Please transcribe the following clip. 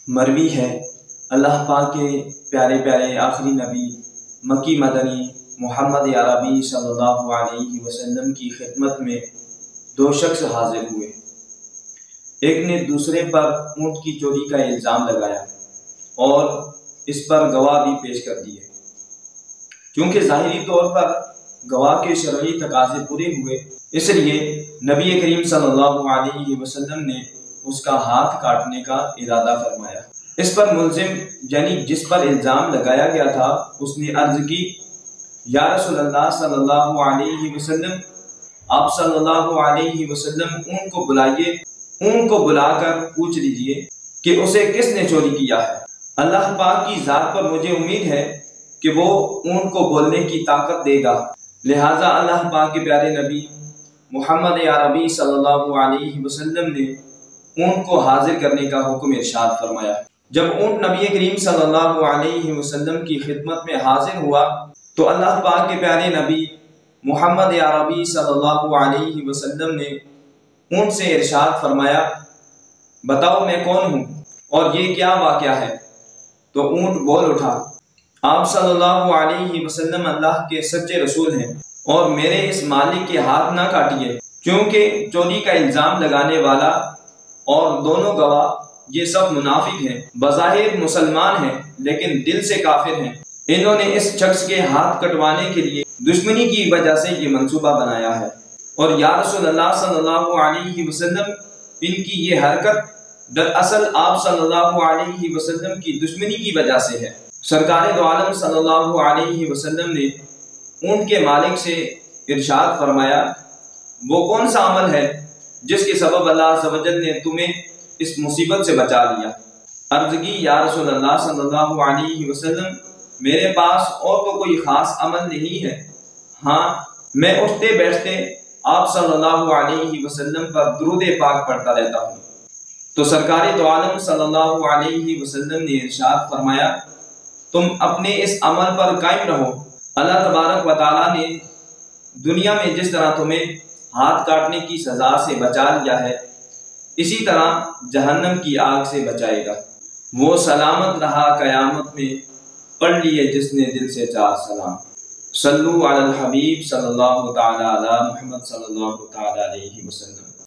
مروی ہے اللہ پاک کے پیارے پیارے آخری نبی مکی مدنی محمد عربی صلی اللہ علیہ وسلم کی خدمت میں دو شخص حاضر ہوئے۔ ایک نے دوسرے پر اونٹ کی چوری کا الزام لگایا اور اس پر گواہ بھی پیش کر دیے۔ چونکہ ظاہری طور پر گواہ کے شرعی تقاضے پورے ہوئے، اس لیے نبی کریم صلی اللہ علیہ وسلم نے اس کا ہاتھ کاٹنے کا ارادہ فرمایا۔ اس پر ملزم یعنی جس پر الزام لگایا گیا تھا اس نے عرض کی، یا رسول اللہ صلی اللہ علیہ وسلم، آپ صلی اللہ علیہ وسلم اونٹ کو بلائیے، اونٹ کو بلا کر پوچھ لیجئے کہ اسے کس نے چوری کیا ہے۔ اللہ پاک کی ذات پر مجھے امید ہے کہ وہ اونٹ کو بولنے کی طاقت دے گا۔ لہٰذا اللہ پاک کے پیارے نبی محمد عربی صلی اللہ علیہ وسلم نے اونٹ کو حاضر کرنے کا حکم ارشاد فرمایا۔ جب اونٹ نبی کریم صلی اللہ علیہ وسلم کی خدمت میں حاضر ہوا تو اللہ پاک کے پیارے نبی محمد عربی صلی اللہ علیہ وسلم نے اونٹ سے ارشاد فرمایا، بتاؤ میں کون ہوں اور یہ کیا واقعہ ہے؟ تو اونٹ بول اٹھا، آپ صلی اللہ علیہ وسلم اللہ کے سچے رسول ہیں اور میرے اس مالک کے ہاتھ نہ کاٹیے، کیونکہ چوری کا الزام لگانے والا اور دونوں گواہ یہ سب منافق ہیں، بظاہر مسلمان ہیں لیکن دل سے کافر ہیں۔ انہوں نے اس شخص کے ہاتھ کٹوانے کے لیے دشمنی کی وجہ سے یہ منصوبہ بنایا ہے، اور یا رسول اللہ صلی اللہ علیہ وسلم ان کی یہ حرکت دراصل آپ صلی اللہ علیہ وسلم کی دشمنی کی وجہ سے ہے۔ سرکار دو عالم صلی اللہ علیہ وسلم نے اونٹ کے مالک سے ارشاد فرمایا، وہ کون سا عمل ہے جس کے سبب اللہ عز و جل نے تمہیں اس مصیبت سے بچا لیا؟ عرض کی، یا رسول اللہ صلی اللہ علیہ وسلم، میرے پاس اور تو کوئی خاص عمل نہیں ہے، ہاں میں اٹھتے بیٹھتے آپ صلی اللہ علیہ وسلم پر درود پاک پڑھتا رہتا ہوں۔ تو سرکار دو عالم صلی اللہ علیہ وسلم نے ارشاد فرمایا، تم اپنے اس عمل پر قائم رہو، اللہ تبارک و تعالیٰ نے دنیا میں جس طرح تمہیں ہاتھ کاٹنے کی سزا سے بچا لیا ہے اسی طرح جہنم کی آگ سے بچائے گا۔ وہ سلامت رہا قیامت میں، پڑھ لیے جس نے دل سے چار سلام۔ صلو علی الحبیب صلی اللہ تعالی علی محمد صلی اللہ تعالی علیہ وسلم۔